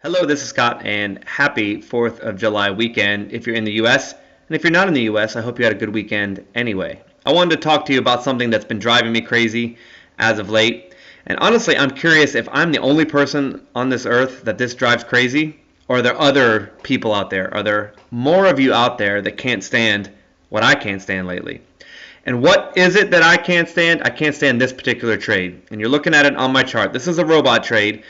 Hello, this is Scott, and happy 4th of July weekend if you're in the US. And if you're not in the US, I hope you had a good weekend anyway. I wanted to talk to you about something that's been driving me crazy as of late. And honestly, I'm curious if I'm the only person on this earth that this drives crazy, or are there other people out there? Are there more of you out there that can't stand what I can't stand lately? And what is it that I can't stand? I can't stand this particular trade. And you're looking at it on my chart. This is a robot trade.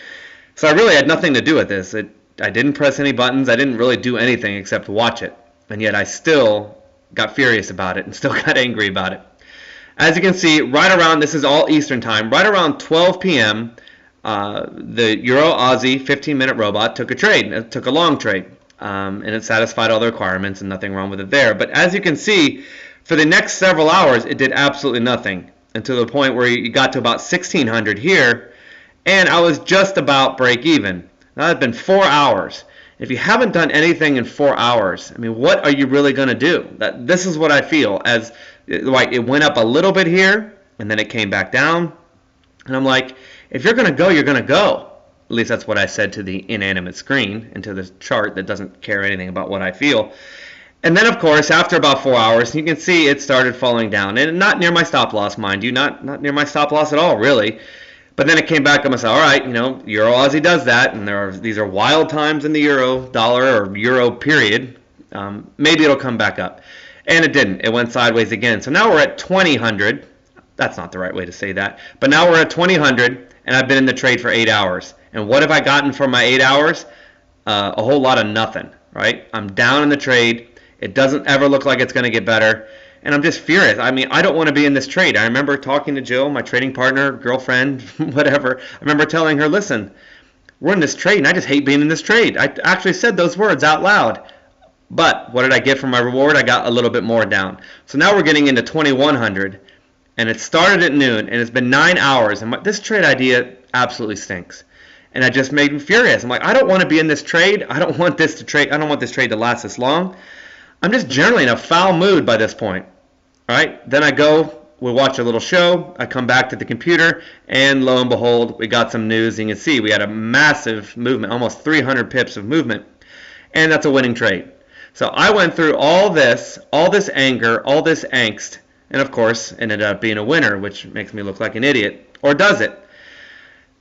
So I really had nothing to do with this. I didn't press any buttons. I didn't really do anything except watch it. And yet I still got furious about it and still got angry about it. As you can see, right around, this is all Eastern time, right around 12 p.m., the Euro Aussie 15-minute robot took a trade. It took a long trade. And it satisfied all the requirements and nothing wrong with it there. But as you can see, for the next several hours, it did absolutely nothing until the point where you got to about 1600 here. And I was just about break even. Now it's been 4 hours. If you haven't done anything in 4 hours, I mean, what are you really going to do? This is what I feel as like it went up a little bit here and then it came back down. And I'm like, if you're going to go, you're going to go. At least that's what I said to the inanimate screen and to the chart that doesn't care anything about what I feel. And then, of course, after about 4 hours, you can see it started falling down. And not near my stop loss, mind you, not near my stop loss at all, really. But then it came back and I said, all right, Euro Aussie does that, and these are wild times in the euro dollar or euro period. Maybe it'll come back up. And it didn't. It went sideways again. So now we're at 2000. That's not the right way to say that. But now we're at 2000, and I've been in the trade for 8 hours. And what have I gotten for my 8 hours? A whole lot of nothing, right? I'm down in the trade. It doesn't ever look like it's going to get better. And I'm just furious. I mean, I don't want to be in this trade. I remember talking to Jill, my trading partner, girlfriend, whatever. I remember telling her, listen, we're in this trade, and I just hate being in this trade. I actually said those words out loud. But what did I get for my reward? I got a little bit more down. So now we're getting into 2100, and it started at noon, and it's been 9 hours. And this trade idea absolutely stinks. And it just made me furious. I'm like, I don't want to be in this trade. I don't want this trade to last this long. I'm just generally in a foul mood by this point. All right, then I go, we watch a little show, I come back to the computer, and lo and behold, we got some news. You can see we had a massive movement, almost 300 pips of movement, and that's a winning trade. So I went through all this anger, all this angst, and of course ended up being a winner, which makes me look like an idiot. Or does it?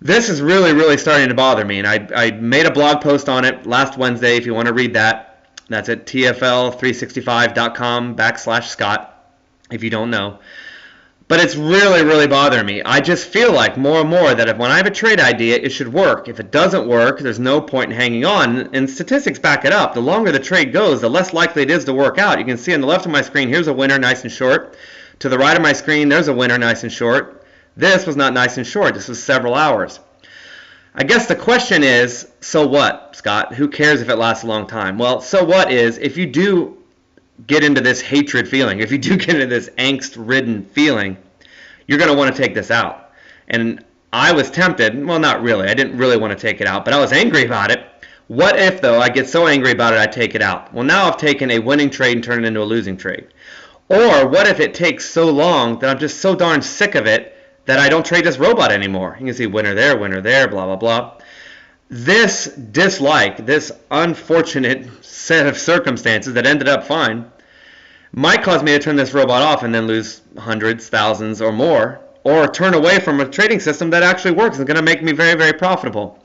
This is really, really starting to bother me, and I made a blog post on it last Wednesday if you want to read that. That's at tfl365.com/Scott. If you don't know. But it's really, really bothering me. I just feel like more and more that when I have a trade idea, it should work. If it doesn't work, there's no point in hanging on. And statistics back it up. The longer the trade goes, the less likely it is to work out. You can see on the left of my screen, here's a winner, nice and short. To the right of my screen, there's a winner, nice and short. This was not nice and short. This was several hours. I guess the question is, so what, Scott? Who cares if it lasts a long time? Well, so what is, if you do get into this hatred feeling, if you do get into this angst-ridden feeling, you're going to want to take this out. And I was tempted, well, not really. I didn't really want to take it out, but I was angry about it. What if, though, I get so angry about it, I take it out? Well, now I've taken a winning trade and turned it into a losing trade. Or what if it takes so long that I'm just so darn sick of it that I don't trade this robot anymore? You can see winner there, blah, blah, blah. This dislike, this unfortunate set of circumstances that ended up fine, might cause me to turn this robot off and then lose hundreds, thousands, or more, or turn away from a trading system that actually works and is going to make me very, very profitable.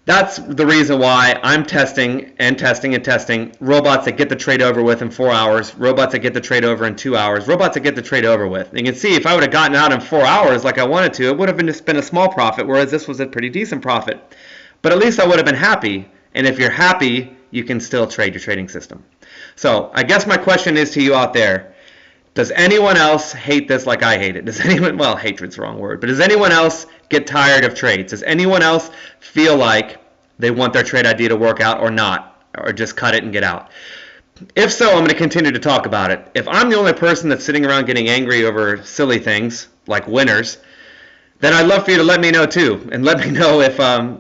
That's the reason why I'm testing robots that get the trade over with in 4 hours, robots that get the trade over in 2 hours, robots that get the trade over with. And you can see if I would have gotten out in 4 hours like I wanted to, it would have been a small profit, whereas this was a pretty decent profit. But at least I would have been happy, and if you're happy, you can still trade your trading system. So I guess my question is to you out there, does anyone else hate this like I hate it? Does anyone, well, hatred's the wrong word, but does anyone else get tired of trades? Does anyone else feel like they want their trade idea to work out or not, or just cut it and get out? If so, I'm going to continue to talk about it. If I'm the only person that's sitting around getting angry over silly things like winners, then I'd love for you to let me know too. And let me know if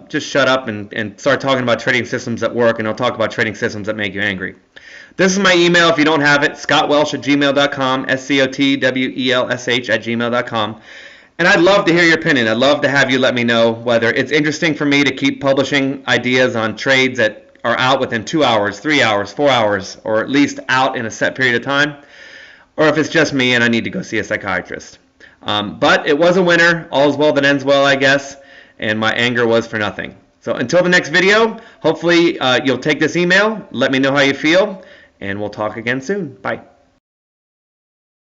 just shut up and start talking about trading systems that work, and I'll talk about trading systems that make you angry. This is my email if you don't have it, scottwelsh@gmail.com, SCOTWELSH@gmail.com. And I'd love to hear your opinion. I'd love to have you let me know whether it's interesting for me to keep publishing ideas on trades that are out within 2 hours, 3 hours, 4 hours, or at least out in a set period of time, or if it's just me and I need to go see a psychiatrist. But it was a winner. All's well that ends well, I guess, and my anger was for nothing. So until the next video, hopefully you'll take this email, let me know how you feel, and we'll talk again soon. Bye.